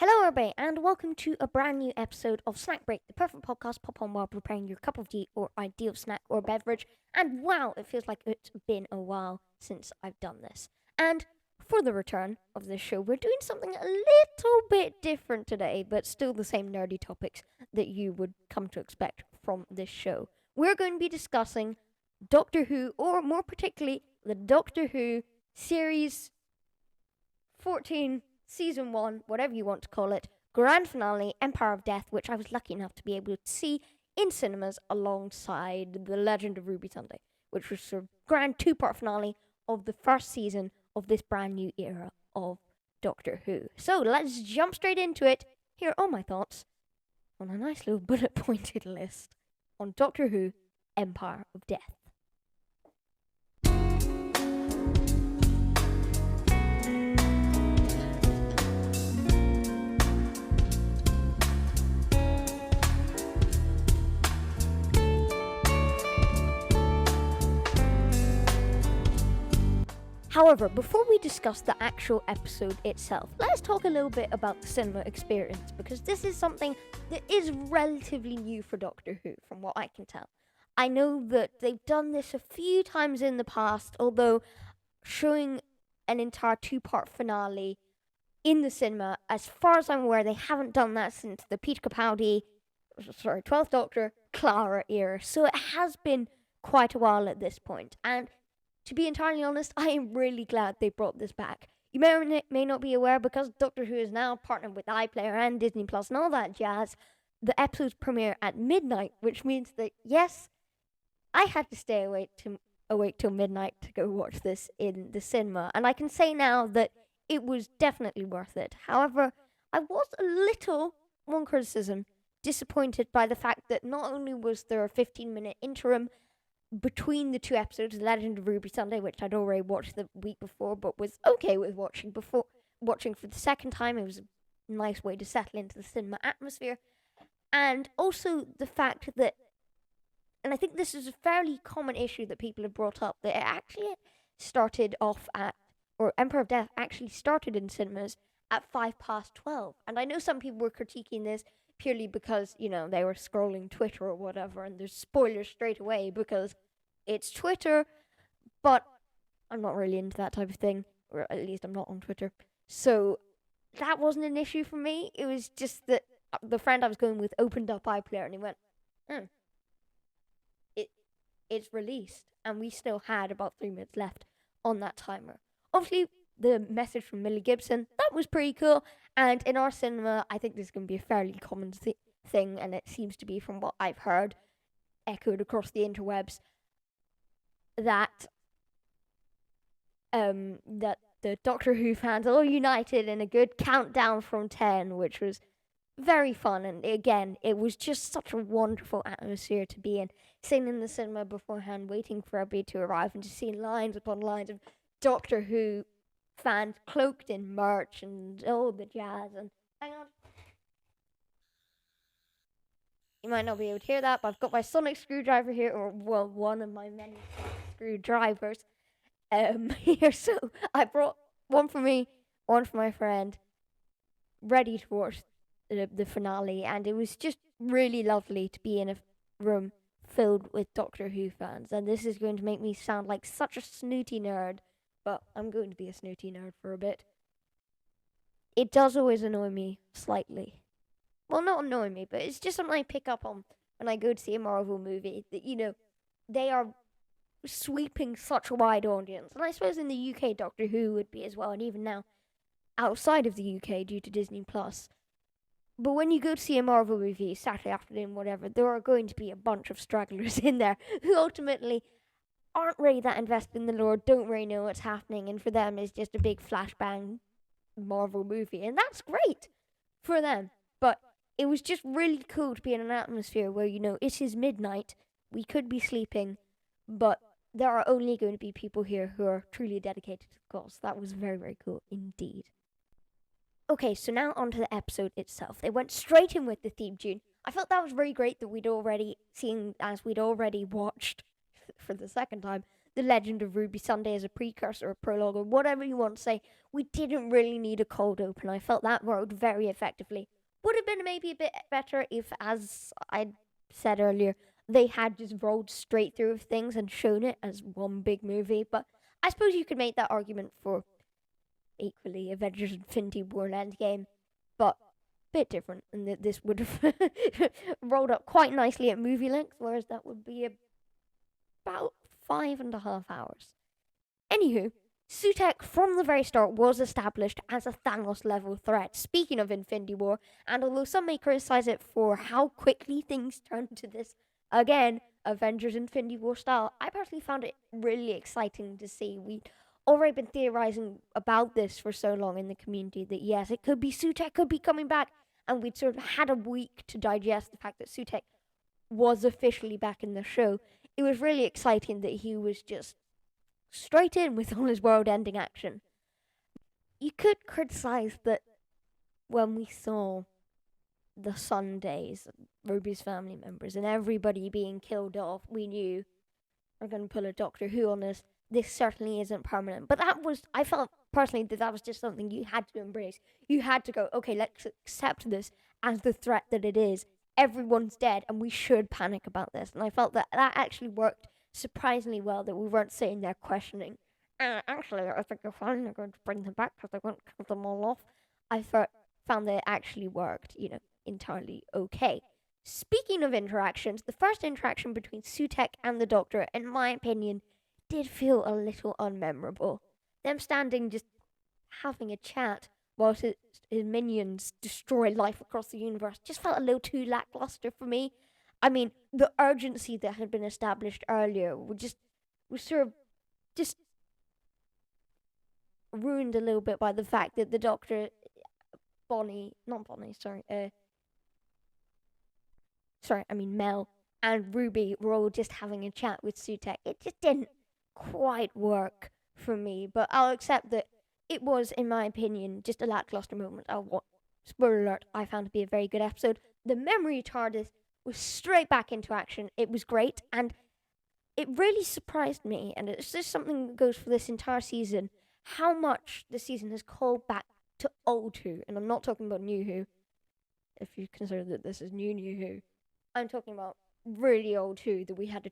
Hello, everybody, and welcome to a brand new episode of Snack Break, the perfect podcast pop on while preparing your cup of tea or ideal snack or beverage. And wow, it feels like it's been a while since I've done this. And for the return of this show, we're doing something a little bit different today, but still the same nerdy topics that you would come to expect from this show. We're going to be discussing Doctor Who, or more particularly, the Doctor Who series 14. Season 1, whatever you want to call it, grand finale, Empire of Death, which I was lucky enough to be able to see in cinemas alongside The Legend of Ruby Sunday, which was a grand two-part finale of the first season of this brand new era of Doctor Who. So let's jump straight into it. Here are my thoughts on a nice little bullet-pointed list on Doctor Who, Empire of Death. However, before we discuss the actual episode itself, let's talk a little bit about the cinema experience, because this is something that is relatively new for Doctor Who, from what I can tell. I know that they've done this a few times in the past, although showing an entire two-part finale in the cinema, as far as I'm aware, they haven't done that since the Peter Capaldi, 12th Doctor, Clara era, so it has been quite a while at this point, and to be entirely honest, I am really glad they brought this back. You may or may not be aware, because Doctor Who is now partnered with iPlayer and Disney Plus and all that jazz, the episodes premiere at midnight, which means that, yes, I had to stay awake till midnight to go watch this in the cinema, and I can say now that it was definitely worth it. However, I was a little, one criticism, disappointed by the fact that not only was there a 15-minute interim between the two episodes, Legend of Ruby Sunday, which I'd already watched the week before, but was okay with watching for the second time. It was a nice way to settle into the cinema atmosphere. And also the fact that, and I think this is a fairly common issue that people have brought up, that it actually started off at, or Emperor of Death actually started in cinemas at 12:05. And I know some people were critiquing this purely because, they were scrolling Twitter or whatever, and there's spoilers straight away because it's Twitter, but I'm not really into that type of thing, or at least I'm not on Twitter. So that wasn't an issue for me. It was just that the friend I was going with opened up iPlayer and he went, it's released, and we still had about 3 minutes left on that timer. Obviously, the message from Millie Gibson, that was pretty cool. And in our cinema, I think this is going to be a fairly common thing, and it seems to be, from what I've heard, echoed across the interwebs, that the Doctor Who fans all united in a good countdown from 10, which was very fun. And again, it was just such a wonderful atmosphere to be in. Sitting in the cinema beforehand, waiting for everybody to arrive, and just seeing lines upon lines of Doctor Who fans cloaked in merch and all the jazz. And hang on, you might not be able to hear that, but I've got my sonic screwdriver here, or well, one of my many screwdrivers here. So I brought one for me, one for my friend, ready to watch the finale, and it was just really lovely to be in a room filled with Doctor Who fans. And this is going to make me sound like such a snooty nerd, but I'm going to be a snooty nerd for a bit. It does always annoy me slightly. Well, not annoy me, but it's just something I pick up on when I go to see a Marvel movie, that, they are sweeping such a wide audience. And I suppose in the UK, Doctor Who would be as well, and even now, outside of the UK due to Disney Plus. But when you go to see a Marvel movie, Saturday afternoon, whatever, there are going to be a bunch of stragglers in there who ultimately aren't really that invested in the lore, don't really know what's happening, and for them it's just a big flashbang Marvel movie, and that's great for them. But it was just really cool to be in an atmosphere where, it is midnight, we could be sleeping, but there are only going to be people here who are truly dedicated to the cause. That was very, very cool indeed. Okay, so now onto the episode itself. They went straight in with the theme tune. I felt that was very great that we'd already watched for the second time The Legend of Ruby Sunday as a precursor, a prologue, or whatever you want to say. We didn't really need a cold open. I felt that worked very effectively. Would have been maybe a bit better if, as I said earlier, they had just rolled straight through with things and shown it as one big movie. But I suppose you could make that argument for equally Avengers Infinity War and Endgame, but bit different, and that this would have rolled up quite nicely at movie length, whereas that would be about 5.5 hours. Anywho, Sutek from the very start was established as a Thanos level threat. Speaking of Infinity War, and although some may criticize it for how quickly things turned to this, again, Avengers Infinity War style, I personally found it really exciting to see. We'd already been theorizing about this for so long in the community that yes, it could be Sutek could be coming back, and we'd sort of had a week to digest the fact that Sutek was officially back in the show. It was really exciting that he was just straight in with all his world-ending action. You could criticize that when we saw the Sundays, Ruby's family members, and everybody being killed off, we knew we're going to pull a Doctor Who on us. This certainly isn't permanent. But I felt personally that was just something you had to embrace. You had to go, okay, let's accept this as the threat that it is. Everyone's dead, and we should panic about this. And I felt that actually worked surprisingly well, that we weren't sitting there questioning. Actually, I think they're fine. They're going to bring them back because they won't kill them all off. I found that it actually worked, entirely okay. Speaking of interactions, the first interaction between Sutek and the Doctor, in my opinion, did feel a little unmemorable. Them standing just having a chat whilst his minions destroy life across the universe just felt a little too lackluster for me. I mean, the urgency that had been established earlier was sort of just ruined a little bit by the fact that the Doctor, Mel and Ruby were all just having a chat with Sutek. It just didn't quite work for me, but I'll accept that it was, in my opinion, just a lackluster moment. Spoiler alert, I found to be a very good episode. The memory TARDIS was straight back into action. It was great, and it really surprised me, and it's just something that goes for this entire season, how much the season has called back to old Who, and I'm not talking about new Who, if you consider that this is new Who. I'm talking about really old Who that we had a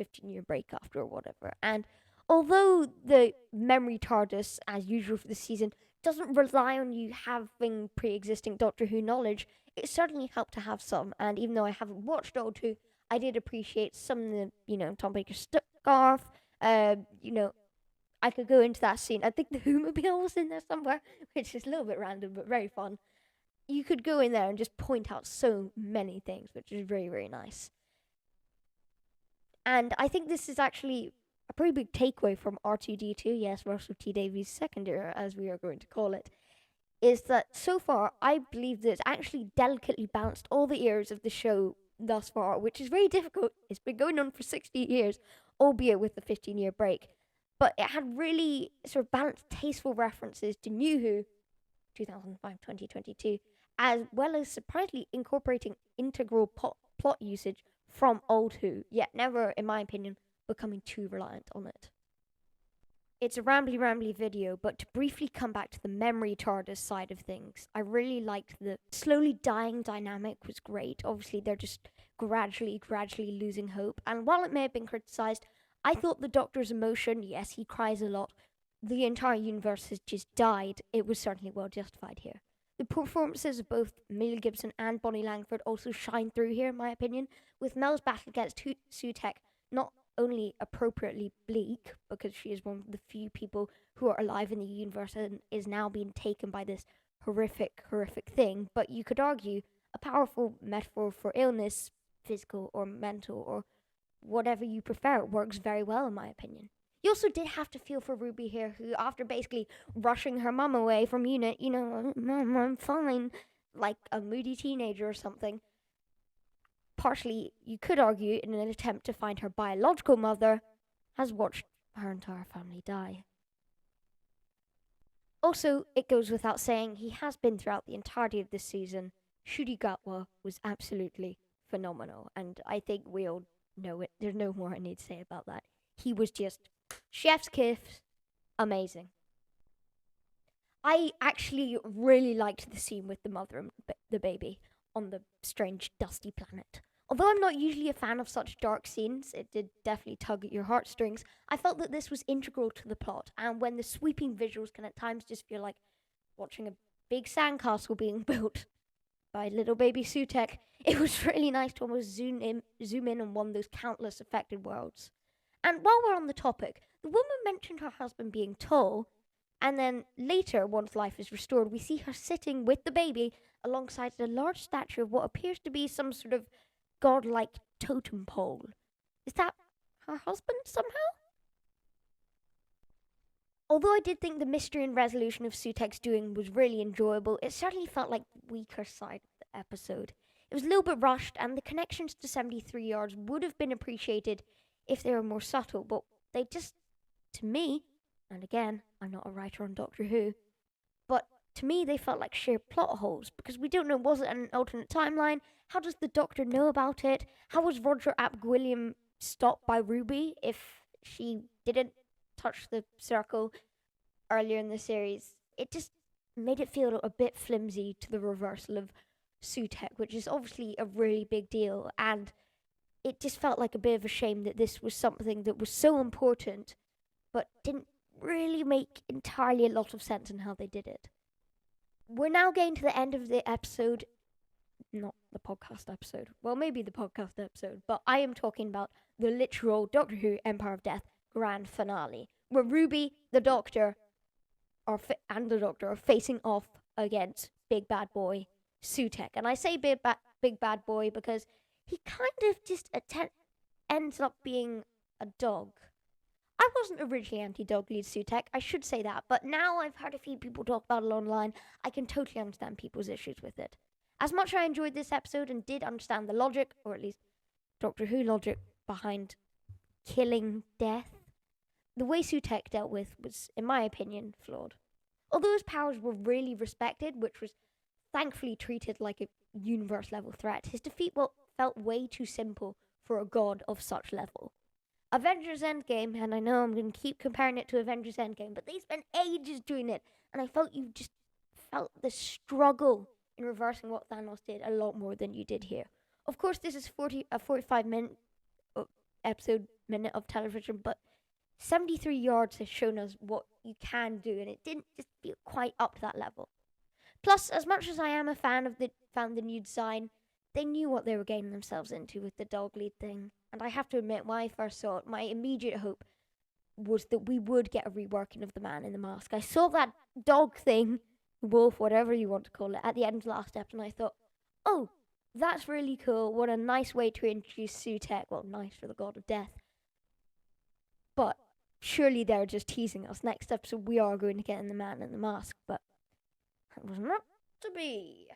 15-year break after or whatever. And although the memory TARDIS, as usual for the season, doesn't rely on you having pre-existing Doctor Who knowledge, it certainly helped to have some. And even though I haven't watched old Who, I did appreciate some of the, Tom Baker's scarf. I could go into that scene. I think the Who-mobile was in there somewhere, which is a little bit random, but very fun. You could go in there and just point out so many things, which is very, very nice. And I think this is actually a pretty big takeaway from R2D2, yes, Russell T Davies' second era, as we are going to call it, is that so far, I believe that it's actually delicately balanced all the eras of the show thus far, which is very difficult. It's been going on for 60 years, albeit with the 15-year break. But it had really sort of balanced, tasteful references to New Who, 2005-2022, as well as surprisingly incorporating integral plot usage from old Who, yet never, in my opinion, becoming too reliant on it. It's a rambly video, but to briefly come back to the memory TARDIS side of things, I really liked the slowly dying dynamic was great. Obviously, they're just gradually losing hope. And while it may have been criticized, I thought the Doctor's emotion, yes, he cries a lot, the entire universe has just died. It was certainly well justified here. The performances of both Amelia Gibson and Bonnie Langford also shine through here, in my opinion, with Mel's battle against Sutek not only appropriately bleak, because she is one of the few people who are alive in the universe and is now being taken by this horrific thing, but you could argue a powerful metaphor for illness, physical or mental or whatever you prefer. It works very well, in my opinion. You also did have to feel for Ruby here, who, after basically rushing her mum away from unit, Mum, I'm fine, like a moody teenager or something. Partially, you could argue, in an attempt to find her biological mother, has watched her entire family die. Also, it goes without saying, he has been throughout the entirety of this season. Ncuti Gatwa was absolutely phenomenal, and I think we all know it. There's no more I need to say about that. he was just chef's kiss, amazing. I actually really liked the scene with the mother and the baby on the strange dusty planet. Although I'm not usually a fan of such dark scenes, it did definitely tug at your heartstrings. I felt that this was integral to the plot, and when the sweeping visuals can at times just feel like watching a big sandcastle being built by little baby Sutek, it was really nice to almost zoom in on one of those countless affected worlds. And while we're on the topic, the woman mentioned her husband being tall, and then later, once life is restored, we see her sitting with the baby alongside a large statue of what appears to be some sort of godlike totem pole. Is that her husband somehow? Although I did think the mystery and resolution of Sutek's doing was really enjoyable, it certainly felt like the weaker side of the episode. It was a little bit rushed, and the connections to 73 yards would have been appreciated if they were more subtle, but they just, to me, and again, I'm not a writer on Doctor Who, but to me they felt like sheer plot holes, because we don't know, was it an alternate timeline? How does the Doctor know about it? How was Roger Ap Gwilliam stopped by Ruby if she didn't touch the circle earlier in the series? It just made it feel a bit flimsy to the reversal of Sutek, which is obviously a really big deal, and it just felt like a bit of a shame that this was something that was so important but didn't really make entirely a lot of sense in how they did it. We're now getting to the end of the episode, not the podcast episode, well, maybe the podcast episode, but I am talking about the literal Doctor Who Empire of Death grand finale, where Ruby, the Doctor, and the Doctor are facing off against Big Bad Boy Sutek. And I say Big Bad Boy because he kind of just ends up being a dog. I wasn't originally anti-dog lead Sutek, I should say that, but now I've heard a few people talk about it online, I can totally understand people's issues with it. As much as I enjoyed this episode and did understand the logic, or at least Doctor Who logic, behind killing Death, the way Sutek dealt with was, in my opinion, flawed. Although his powers were really respected, which was thankfully treated like a universe-level threat, his defeat felt way too simple for a god of such level. Avengers Endgame, and I know I'm going to keep comparing it to Avengers Endgame, but they spent ages doing it, and I felt you just felt the struggle in reversing what Thanos did a lot more than you did here. Of course, this is a 45-minute minute of television, but 73 yards has shown us what you can do, and it didn't just feel quite up to that level. Plus, as much as I am a fan of the new design, they knew what they were getting themselves into with the dog lead thing. And I have to admit, when I first saw it, my immediate hope was that we would get a reworking of the Man in the Mask. I saw that dog thing, wolf, whatever you want to call it, at the end of the last episode, and I thought, oh, that's really cool. What a nice way to introduce Sutek. Well, nice for the god of death. But surely they're just teasing us. Next episode, we are going to get in the Man in the Mask, but that was not to be.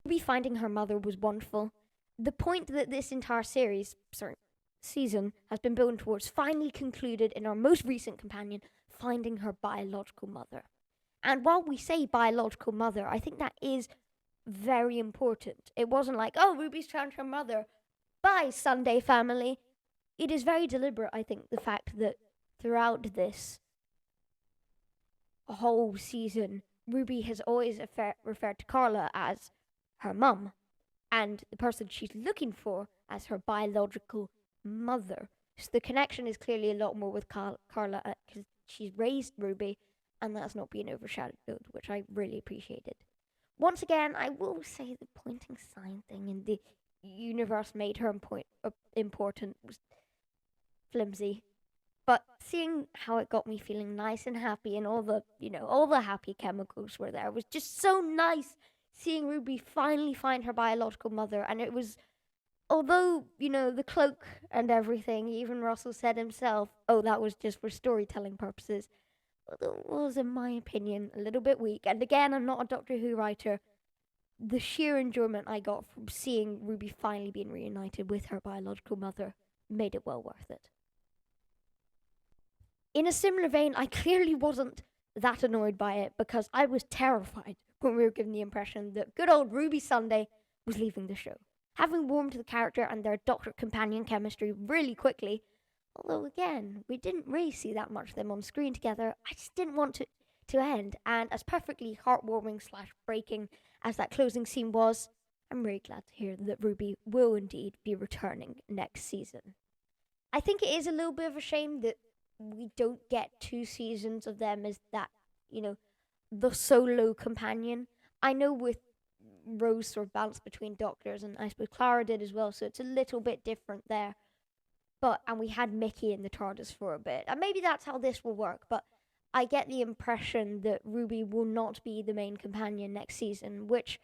Ruby finding her mother was wonderful. The point that this entire season has been building towards finally concluded in our most recent companion finding her biological mother. And while we say biological mother, I think that is very important. It wasn't like, oh, Ruby's found her mother. Bye, Sunday family. It is very deliberate, I think, the fact that throughout this whole season, Ruby has always referred to Carla as her mum, and the person she's looking for as her biological mother. So the connection is clearly a lot more with Carla because she's raised Ruby, and that's not being overshadowed, which I really appreciated. Once again, I will say the pointing sign thing in the universe made her important was flimsy. But seeing how it got me feeling nice and happy, and all the happy chemicals were there, was just so nice. Seeing Ruby finally find her biological mother, and it was, although, the cloak and everything, even Russell said himself, oh, that was just for storytelling purposes. Although it was, in my opinion, a little bit weak. And again, I'm not a Doctor Who writer. The sheer enjoyment I got from seeing Ruby finally being reunited with her biological mother made it well worth it. In a similar vein, I clearly wasn't that annoyed by it because I was terrified when we were given the impression that good old Ruby Sunday was leaving the show. having warmed to the character and their doctor-companion chemistry really quickly. Although, again, we didn't really see that much of them on screen together. I just didn't want to end. And as perfectly heartwarming slash breaking as that closing scene was, I'm really glad to hear that Ruby will indeed be returning next season. I think it is a little bit of a shame that we don't get 2 seasons of them as that, the solo companion. I know with Rose sort of balanced between doctors, and I suppose Clara did as well, so it's a little bit different there. And we had Mickey in the TARDIS for a bit, and maybe that's how this will work, but I get the impression that Ruby will not be the main companion next season, which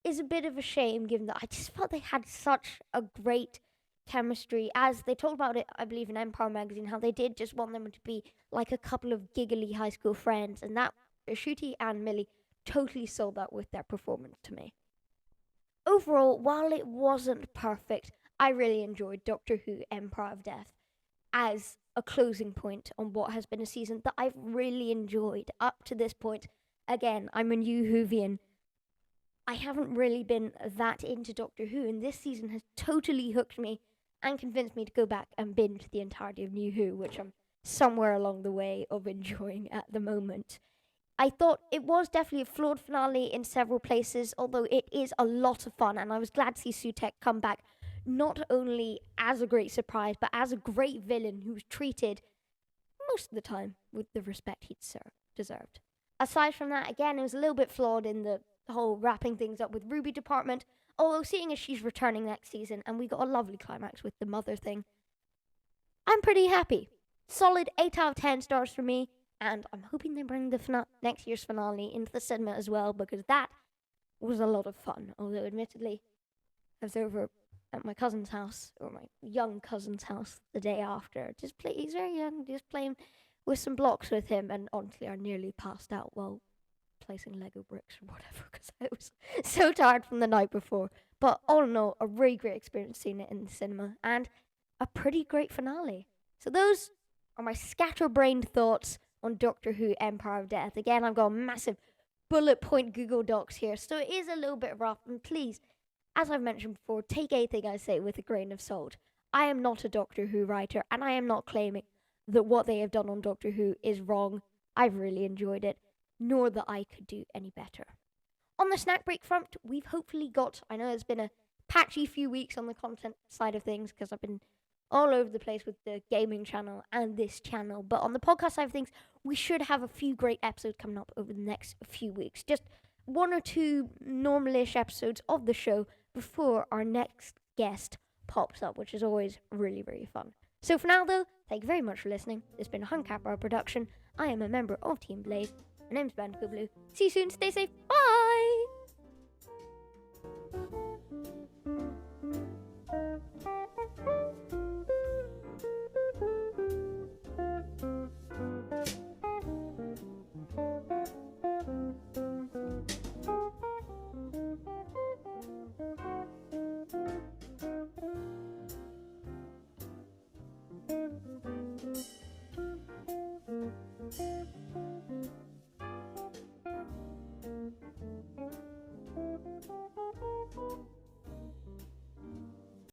is a bit of a shame given that I just felt they had such a great chemistry. As they talked about it, I believe, in Empire magazine, how they did just want them to be like a couple of giggly high school friends, and that Ncuti and Millie totally sold that with their performance to me. Overall, while it wasn't perfect, I really enjoyed Doctor Who Empire of Death as a closing point on what has been a season that I've really enjoyed up to this point. Again, I'm a new Whovian. I haven't really been that into Doctor Who, and this season has totally hooked me and convinced me to go back and binge the entirety of New Who, which I'm somewhere along the way of enjoying at the moment. I thought it was definitely a flawed finale in several places, although it is a lot of fun, and I was glad to see Sutekh come back not only as a great surprise, but as a great villain who was treated most of the time with the respect he'd deserved. Aside from that, again, it was a little bit flawed in the whole wrapping things up with Ruby department, although seeing as she's returning next season and we got a lovely climax with the mother thing, I'm pretty happy. Solid 8 out of 10 stars for me. And I'm hoping they bring the next year's finale into the cinema as well, because that was a lot of fun. Although, admittedly, I was over at my cousin's house, or my young cousin's house, the day after. He's very young, just playing with some blocks with him. And honestly, I nearly passed out while placing Lego bricks or whatever, because I was so tired from the night before. But all in all, a really great experience seeing it in the cinema, and a pretty great finale. So those are my scatterbrained thoughts on Doctor Who Empire of Death. Again, I've got a massive bullet point Google Docs here, so it is a little bit rough. And please, as I've mentioned before, take anything I say with a grain of salt. I am not a Doctor Who writer, and I am not claiming that what they have done on Doctor Who is wrong. I've really enjoyed it, nor that I could do any better. On the snack break front, we've hopefully got, I know it's been a patchy few weeks on the content side of things, because I've been all over the place with the gaming channel and this channel. But on the podcast side of things, we should have a few great episodes coming up over the next few weeks. Just 1 or 2 normal-ish episodes of the show before our next guest pops up, which is always really, really fun. So for now, though, thank you very much for listening. This has been a Huncapra production. I am a member of Team Blade. My name's Ben Kublu. See you soon. Stay safe. Bye!